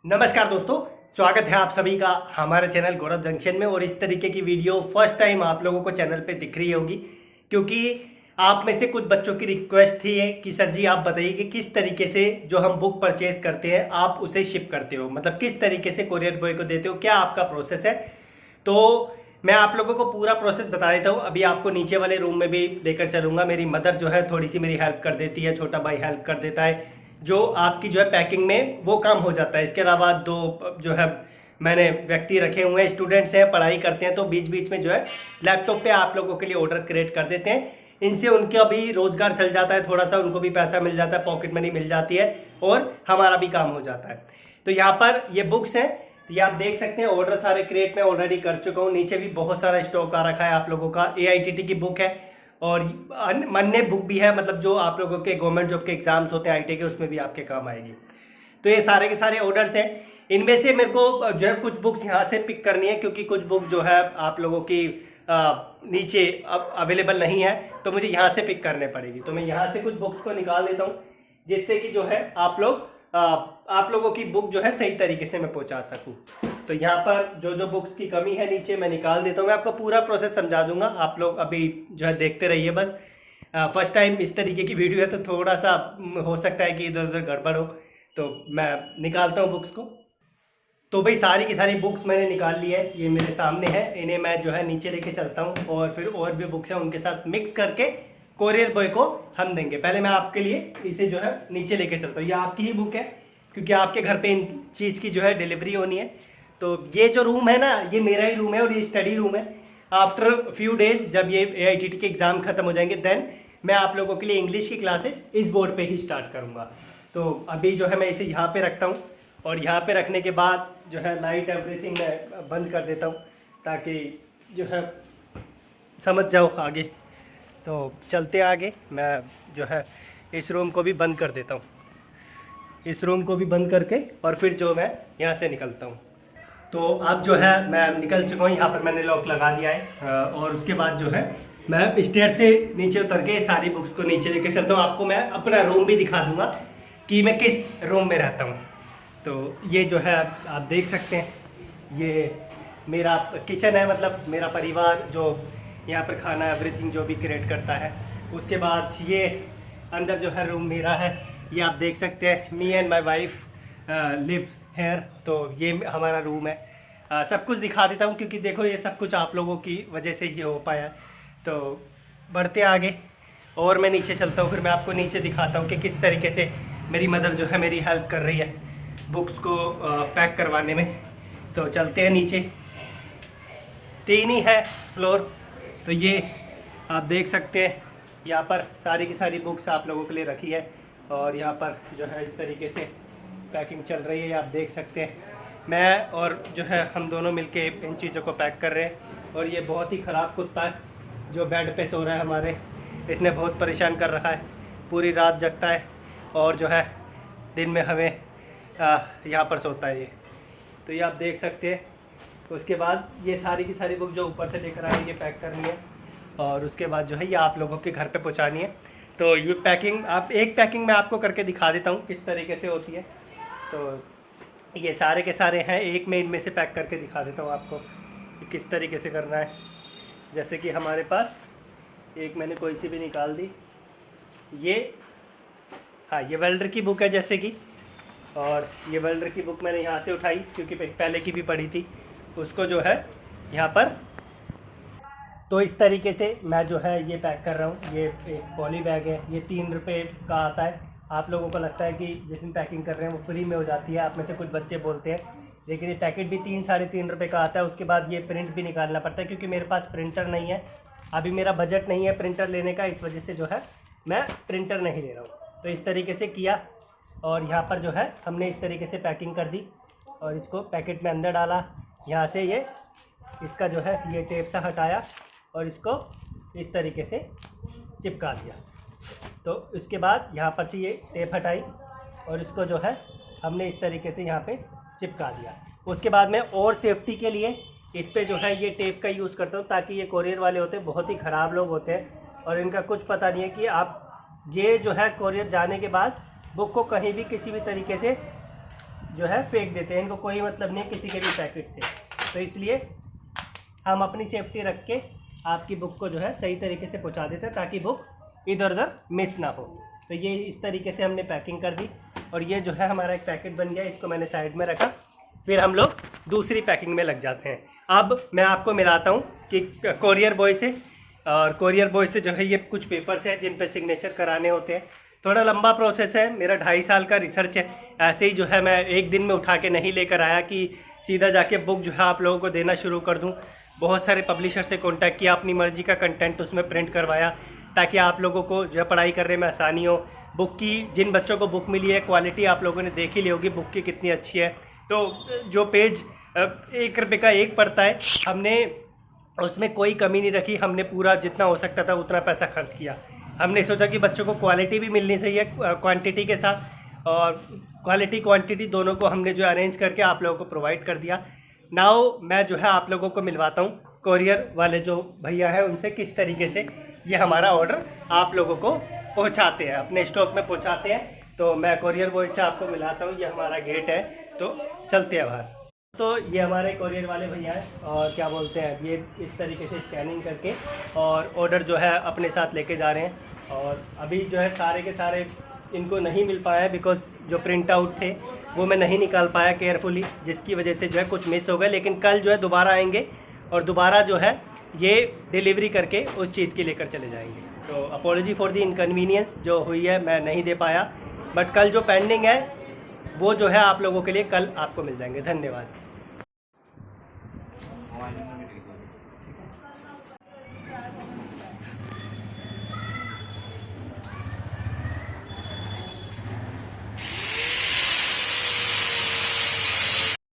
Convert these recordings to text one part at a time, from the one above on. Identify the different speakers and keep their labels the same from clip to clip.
Speaker 1: नमस्कार दोस्तों, स्वागत है आप सभी का हमारे चैनल गौरव जंक्शन में। और इस तरीके की वीडियो फर्स्ट टाइम आप लोगों को चैनल पे दिख रही होगी, क्योंकि आप में से कुछ बच्चों की रिक्वेस्ट थी कि सर जी आप बताइए कि किस तरीके से जो हम बुक परचेज करते हैं आप उसे शिप करते हो, मतलब किस तरीके से कोरियर बॉय को देते हो, क्या आपका प्रोसेस है। तो मैं आप लोगों को पूरा प्रोसेस बता देता हूँ। अभी आपको नीचे वाले रूम में भी लेकर चलूँगा। मेरी मदर जो है थोड़ी सी मेरी हेल्प कर देती है, छोटा भाई हेल्प कर देता है, जो आपकी जो है पैकिंग में वो काम हो जाता है। इसके अलावा दो जो है मैंने व्यक्ति रखे हुए हैं, स्टूडेंट्स हैं, पढ़ाई करते हैं, तो बीच बीच में जो है लैपटॉप पे आप लोगों के लिए ऑर्डर क्रिएट कर देते हैं। इनसे उनका भी रोजगार चल जाता है, थोड़ा सा उनको भी पैसा मिल जाता है, पॉकेट मनी मिल जाती है और हमारा भी काम हो जाता है। तो यहाँ पर ये बुक्स हैं, तो ये आप देख सकते हैं ऑर्डर सारे क्रिएट में ऑलरेडी कर चुका हूँ। नीचे भी बहुत सारा स्टॉक आ रखा है आप लोगों का। AITT की बुक है और अन्य बुक भी है, मतलब जो आप लोगों के गवर्नमेंट जॉब के एग्जाम्स होते हैं IT के, उसमें भी आपके काम आएगी। तो ये सारे के सारे ऑर्डर्स हैं। इनमें से मेरे को जो है कुछ बुक्स यहाँ से पिक करनी है, क्योंकि कुछ बुक्स जो है आप लोगों की नीचे अब अवेलेबल नहीं है, तो मुझे यहाँ से पिक करने पड़ेगी। तो मैं यहाँ से कुछ बुक्स को निकाल देता हूँ, जिससे कि जो है आप लोगों की बुक जो है सही तरीके से मैं पहुँचा सकूँ। तो यहाँ पर जो जो बुक्स की कमी है नीचे मैं निकाल देता हूँ। मैं आपको पूरा प्रोसेस समझा दूंगा, आप लोग अभी जो है देखते रहिए बस। फर्स्ट टाइम इस तरीके की वीडियो है, तो थोड़ा सा हो सकता है कि इधर उधर गड़बड़ हो, तो मैं निकालता हूँ बुक्स को। तो भाई सारी की सारी बुक्स मैंने निकाल ली है, ये मेरे सामने है। इन्हें मैं जो है नीचे लेके चलता हूँ और फिर और भी बुक्स हैं उनके साथ मिक्स करके कोरियर बॉय को हम देंगे। पहले मैं आपके लिए इसे जो है नीचे लेके चलता हूँ। ये आपकी ही बुक है, क्योंकि आपके घर पे इन चीज़ की जो है डिलीवरी होनी है। तो ये जो रूम है ना, ये मेरा ही रूम है और ये स्टडी रूम है। आफ्टर फ्यू डेज जब ये AITT के एग्ज़ाम खत्म हो जाएंगे, देन मैं आप लोगों के लिए इंग्लिश की क्लासेस इस बोर्ड पे ही स्टार्ट करूँगा। तो अभी जो है मैं इसे यहाँ पे रखता हूँ, और यहाँ पे रखने के बाद जो है लाइट एवरीथिंग मैं बंद कर देता हूँ, ताकि जो है समझ जाओ आगे। तो चलते आगे, मैं जो है इस रूम को भी बंद कर देता हूँ, इस रूम को भी बंद करके और फिर जो मैं यहाँ से निकलता हूँ। तो अब जो है मैं निकल चुका हूँ, यहाँ पर मैंने लॉक लगा दिया है। और उसके बाद जो है मैं स्टेयर से नीचे उतर के सारी बुक्स को नीचे लेके चलता हूँ। आपको मैं अपना रूम भी दिखा दूँगा कि मैं किस रूम में रहता हूँ। तो ये जो है आप देख सकते हैं, ये मेरा किचन है, मतलब मेरा परिवार जो यहाँ पर खाना एवरीथिंग जो भी क्रिएट करता है। उसके बाद ये अंदर जो है रूम मेरा है, ये आप देख सकते हैं। Me and my wife live here. तो ये हमारा रूम है। सब कुछ दिखा देता हूँ, क्योंकि देखो ये सब कुछ आप लोगों की वजह से ही हो पाया है। तो बढ़ते आगे और मैं नीचे चलता हूँ, फिर मैं आपको नीचे दिखाता हूँ कि किस तरीके से मेरी मदर जो है मेरी हेल्प कर रही है बुक्स को पैक करवाने में। तो चलते हैं नीचे, 3 ही है फ्लोर। तो ये आप देख सकते हैं, यहाँ पर सारी की सारी बुक्स आप लोगों के लिए रखी है, और यहाँ पर जो है इस तरीके से पैकिंग चल रही है, आप देख सकते हैं। मैं और जो है हम दोनों मिलके इन चीज़ों को पैक कर रहे हैं। और ये बहुत ही ख़राब कुत्ता है जो बेड पे सो रहा है हमारे, इसने बहुत परेशान कर रखा है, पूरी रात जगता है और जो है दिन में हमें यहाँ पर सोता है ये। तो ये आप देख सकते हैं। उसके बाद ये सारी की सारी बुक जो ऊपर से लेकर आए ये पैक करनी है, और उसके बाद जो है ये आप लोगों के घर पे पहुँचानी है। तो ये पैकिंग एक पैकिंग मैं आपको करके दिखा देता हूँ किस तरीके से होती है। तो ये सारे के सारे हैं, एक में इनमें से पैक करके दिखा देता हूँ आपको कि किस तरीके से करना है। जैसे कि हमारे पास एक मैंने कोई सी भी निकाल दी, ये हाँ ये वेल्डर की बुक है जैसे कि, और ये वेल्डर की बुक मैंने यहाँ से उठाई क्योंकि पहले की भी पढ़ी थी, उसको जो है यहाँ पर। तो इस तरीके से मैं जो है ये पैक कर रहा हूँ। ये एक पॉली बैग है, ये 3 रुपये का आता है। आप लोगों को लगता है कि जिसमें पैकिंग कर रहे हैं वो फ्री में हो जाती है, आप में से कुछ बच्चे बोलते हैं, लेकिन ये पैकेट भी 3-3.5 रुपये का आता है। उसके बाद ये प्रिंट भी निकालना पड़ता है, क्योंकि मेरे पास प्रिंटर नहीं है, अभी मेरा बजट नहीं है प्रिंटर लेने का, इस वजह से जो है मैं प्रिंटर नहीं ले रहा हूँ। तो इस तरीके से किया, और यहाँ पर जो है हमने इस तरीके से पैकिंग कर दी और इसको पैकेट में अंदर डाला। यहाँ से ये इसका जो है ये टेप सा हटाया और इसको इस तरीके से चिपका दिया। तो इसके बाद यहाँ पर से ये टेप हटाई और इसको जो है हमने इस तरीके से यहाँ पे चिपका दिया। उसके बाद में और सेफ्टी के लिए इस पे जो है ये टेप का यूज़ करता हूँ, ताकि ये कोरियर वाले होते हैं बहुत ही ख़राब लोग होते हैं और इनका कुछ पता नहीं है कि आप ये जो है कोरियर जाने के बाद बुक को कहीं भी किसी भी तरीके से जो है फेंक देते हैं, इनको कोई मतलब नहीं किसी के भी पैकेट से। तो इसलिए हम अपनी सेफ्टी रख के आपकी बुक को जो है सही तरीके से पहुंचा देते हैं ताकि बुक इधर उधर मिस ना हो। तो ये इस तरीके से हमने पैकिंग कर दी और ये जो है हमारा एक पैकेट बन गया, इसको मैंने साइड में रखा। फिर हम लोग दूसरी पैकिंग में लग जाते हैं। अब मैं आपको मिलाता हूँ कि कोरियर बॉय से, और कोरियर बॉय से जो है ये कुछ पेपर्स हैं जिन पे सिग्नेचर कराने होते हैं। थोड़ा लंबा प्रोसेस है, मेरा 2.5 साल का रिसर्च है। ऐसे ही जो है मैं एक दिन में उठा के नहीं लेकर आया कि सीधा जाके बुक जो है आप लोगों को देना शुरू कर दूं। बहुत सारे पब्लिशर से कांटेक्ट किया, अपनी मर्जी का कंटेंट उसमें प्रिंट करवाया ताकि आप लोगों को जो है पढ़ाई करने में आसानी हो। बुक की, जिन बच्चों को बुक मिली है, क्वालिटी आप लोगों ने देख ही ली होगी बुक की कितनी अच्छी है। तो जो पेज 1 रुपये का एक पड़ता है, हमने उसमें कोई कमी नहीं रखी। हमने पूरा जितना हो सकता था उतना पैसा खर्च किया। हमने सोचा कि बच्चों को क्वालिटी भी मिलनी चाहिए क्वांटिटी के साथ, और क्वालिटी क्वांटिटी दोनों को हमने जो अरेंज करके आप लोगों को प्रोवाइड कर दिया। नाउ मैं जो है आप लोगों को मिलवाता हूँ कोरियर वाले जो भैया हैं उनसे, किस तरीके से ये हमारा ऑर्डर आप लोगों को पहुँचाते हैं, अपने स्टॉक में पहुँचाते हैं। तो मैं कोरियर बॉय से आपको मिलाता हूँ। ये हमारा गेट है, तो चलते हैं बाहर। तो ये हमारे कोरियर वाले भैया हैं, और क्या बोलते हैं, ये इस तरीके से स्कैनिंग करके और ऑर्डर जो है अपने साथ लेके जा रहे हैं। और अभी जो है सारे के सारे इनको नहीं मिल पाया है बिकॉज जो प्रिंट आउट थे वो मैं नहीं निकाल पाया केयरफुली, जिसकी वजह से जो है कुछ मिस हो गए। लेकिन कल जो है दोबारा आएंगे और दोबारा जो है ये डिलीवरी करके उस चीज़ की लेकर चले जाएंगे। तो अपॉलॉजी फॉर द इनकन्वीनियंस जो हुई है, मैं नहीं दे पाया, बट कल जो पेंडिंग है वो जो है आप लोगों के लिए कल आपको मिल जाएंगे। धन्यवाद।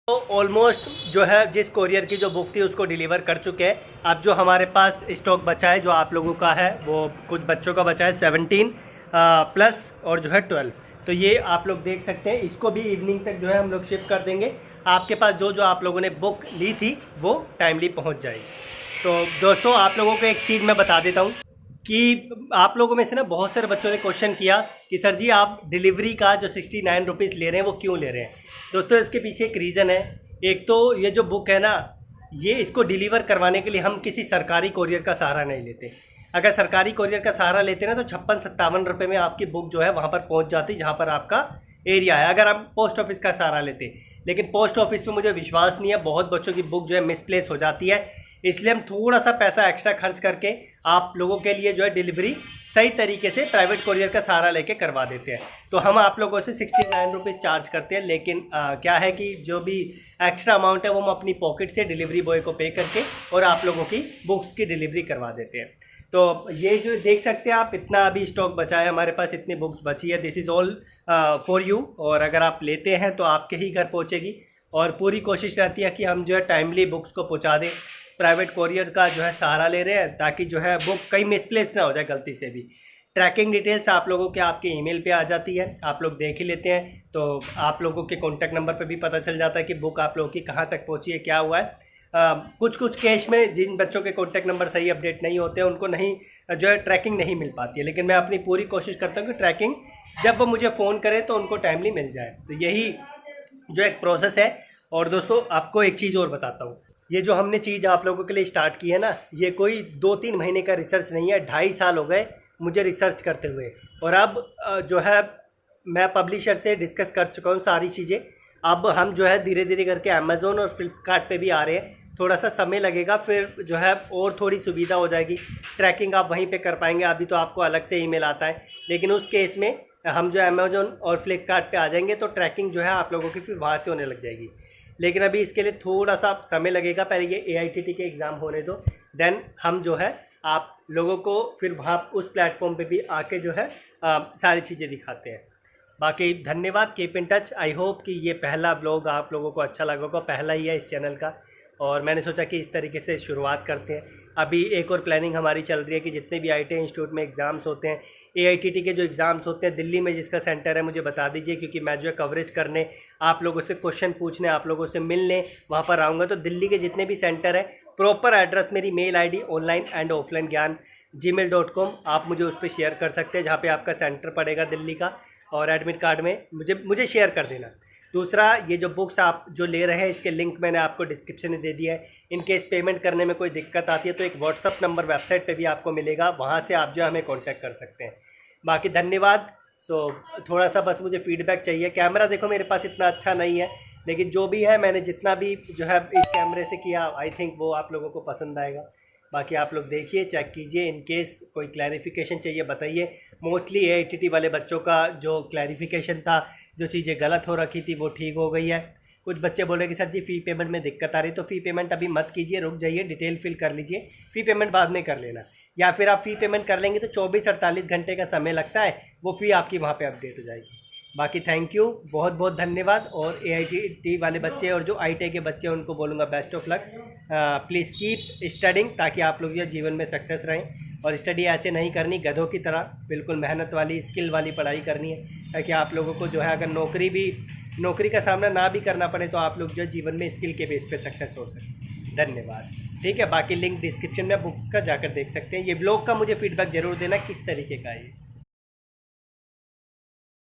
Speaker 1: तो ऑलमोस्ट जो है जिस कोरियर की जो बुक थी उसको डिलीवर कर चुके हैं। अब जो हमारे पास स्टॉक बचा है जो आप लोगों का है, वो कुछ बच्चों का बचा है 17 प्लस और जो है 12। तो ये आप लोग देख सकते हैं, इसको भी इवनिंग तक जो है हम लोग शिफ्ट कर देंगे। आपके पास जो आप लोगों ने बुक ली थी वो टाइमली पहुंच जाएगी। तो दोस्तों आप लोगों को एक चीज़ मैं बता देता हूँ कि आप लोगों में से ना बहुत सारे बच्चों ने क्वेश्चन किया कि सर जी आप डिलीवरी का जो 69 रुपीज़ ले रहे हैं वो क्यों ले रहे हैं। दोस्तों इसके पीछे एक रीज़न है। एक तो ये जो बुक है ना, ये इसको डिलीवर करवाने के लिए हम किसी सरकारी कोरियर का सहारा नहीं लेते। अगर सरकारी कोरियर का सहारा लेते ना तो 56-57 रुपये में आपकी बुक जो है वहाँ पर पहुँच जाती जहाँ पर आपका एरिया है, अगर आप पोस्ट ऑफिस का सहारा लेते। लेकिन पोस्ट ऑफिस पे मुझे विश्वास नहीं है, बहुत बच्चों की बुक जो है मिसप्लेस हो जाती है, इसलिए हम थोड़ा सा पैसा एक्स्ट्रा खर्च करके आप लोगों के लिए जो है डिलीवरी सही तरीके से प्राइवेट कोरियर का सहारा लेके करवा देते हैं। तो हम आप लोगों से 69 रुपीज़ चार्ज करते हैं, लेकिन क्या है कि जो भी एक्स्ट्रा अमाउंट है वो हम अपनी पॉकेट से डिलीवरी बॉय को पे करके और आप लोगों की बुक्स की डिलीवरी करवा देते हैं। तो ये जो देख सकते हैं आप, इतना अभी स्टॉक बचा है हमारे पास, इतनी बुक्स बची है। This is all for you, और अगर आप लेते हैं तो आपके ही घर पहुँचेगी। और पूरी कोशिश रहती है कि हम जो है टाइमली बुक्स को पहुँचा दें। प्राइवेट कोरियर का जो है सहारा ले रहे हैं ताकि जो है बुक कहीं मिसप्लेस ना हो जाए गलती से भी। ट्रैकिंग डिटेल्स आप लोगों के आपके ईमेल पे आ जाती है, आप लोग देख ही लेते हैं। तो आप लोगों के कॉन्टैक्ट नंबर पे भी पता चल जाता है कि बुक आप लोगों की कहाँ तक पहुँची है, क्या हुआ है। कुछ केस में जिन बच्चों के कॉन्टैक्ट नंबर सही अपडेट नहीं होते हैं उनको नहीं जो है ट्रैकिंग नहीं मिल पाती है, लेकिन मैं अपनी पूरी कोशिश करता हूँ कि ट्रैकिंग जब वो मुझे फ़ोन करें तो उनको टाइमली मिल जाए। तो यही जो एक प्रोसेस है। और दोस्तों आपको एक चीज़ और बताता हूँ, ये जो हमने चीज़ आप लोगों के लिए स्टार्ट की है ना, ये कोई 2-3 महीने का रिसर्च नहीं है। 2.5 साल हो गए मुझे रिसर्च करते हुए, और अब जो है मैं पब्लिशर से डिस्कस कर चुका हूँ सारी चीज़ें। अब हम जो है धीरे धीरे करके अमेज़ोन और फ्लिपकार्ट पे भी आ रहे हैं। थोड़ा सा समय लगेगा, फिर जो है और थोड़ी सुविधा हो जाएगी, ट्रैकिंग आप वहीं पे कर पाएंगे। अभी तो आपको अलग से ईमेल आता है, लेकिन उस केस में हम जो अमेज़ोन और फ्लिपकार्ट पे आ जाएंगे तो ट्रैकिंग जो है आप लोगों की फिर वहाँ से होने लग जाएगी। लेकिन अभी इसके लिए थोड़ा सा समय लगेगा, पहले ये AITT के एग्ज़ाम होने दो, देन हम जो है आप लोगों को फिर वहाँ उस प्लेटफॉर्म पे भी आके जो है सारी चीज़ें दिखाते हैं। बाकी धन्यवाद, keep in touch. I hope कि ये पहला ब्लॉग आप लोगों को अच्छा लगा होगा, पहला ही है इस चैनल का, और मैंने सोचा कि इस तरीके से शुरुआत करते हैं। अभी एक और प्लानिंग हमारी चल रही है कि जितने भी IIT इंस्टीट्यूट में एग्ज़ाम्स होते हैं, AITT के जो एग्ज़ाम्स होते हैं, दिल्ली में जिसका सेंटर है मुझे बता दीजिए, क्योंकि मैं जो है कवरेज करने, आप लोगों से क्वेश्चन पूछने, आप लोगों से मिलने वहाँ पर आऊँगा। तो दिल्ली के जितने भी सेंटर है, प्रॉपर एड्रेस मेरी mail ID online and offline Gyan gmail.com, आप मुझे उस पर शेयर कर सकते हैं जहाँ पर आपका सेंटर पड़ेगा दिल्ली का, और एडमिट कार्ड में मुझे शेयर कर देना। दूसरा, ये जो बुक्स आप जो ले रहे हैं इसके लिंक मैंने आपको डिस्क्रिप्शन में दे दिया है। इन केस पेमेंट करने में कोई दिक्कत आती है तो एक व्हाट्सअप नंबर वेबसाइट पे भी आपको मिलेगा, वहाँ से आप जो हमें कांटेक्ट कर सकते हैं। बाकी धन्यवाद। थोड़ा सा बस मुझे फीडबैक चाहिए। कैमरा देखो मेरे पास इतना अच्छा नहीं है, लेकिन जो भी है मैंने जितना भी जो है इस कैमरे से किया, आई थिंक वो आप लोगों को पसंद आएगा। बाकी आप लोग देखिए, चेक कीजिए, इन केस कोई क्लैरिफिकेशन चाहिए बताइए। मोस्टली AITT वाले बच्चों का जो क्लैरिफिकेशन था, जो चीज़ें गलत हो रखी थी वो ठीक हो गई है। कुछ बच्चे बोले कि सर जी फ़ी पेमेंट में दिक्कत आ रही, तो फ़ी पेमेंट अभी मत कीजिए, रुक जाइए, डिटेल फिल कर लीजिए, फ़ी पेमेंट बाद में कर लेना। या फिर आप फ़ी पेमेंट कर लेंगे तो 24-48 घंटे का समय लगता है, वो फ़ी आपकी वहाँ पर अपडेट हो जाएगी। बाकी थैंक यू, बहुत बहुत धन्यवाद। और AITT वाले बच्चे और जो ITA के बच्चे हैं उनको बोलूँगा best of luck. Please keep studying, ताकि आप लोग जो जीवन में सक्सेस रहें। और स्टडी ऐसे नहीं करनी गधों की तरह, बिल्कुल मेहनत वाली, स्किल वाली पढ़ाई करनी है, ताकि आप लोगों को जो है अगर नौकरी का सामना ना भी करना पड़े तो आप लोग जो जीवन में स्किल के बेस पे सक्सेस हो सके। धन्यवाद। ठीक है, बाकी लिंक डिस्क्रिप्शन में बुक्स का जाकर देख सकते हैं। ये ब्लॉग का मुझे फीडबैक ज़रूर देना किस तरीके का है।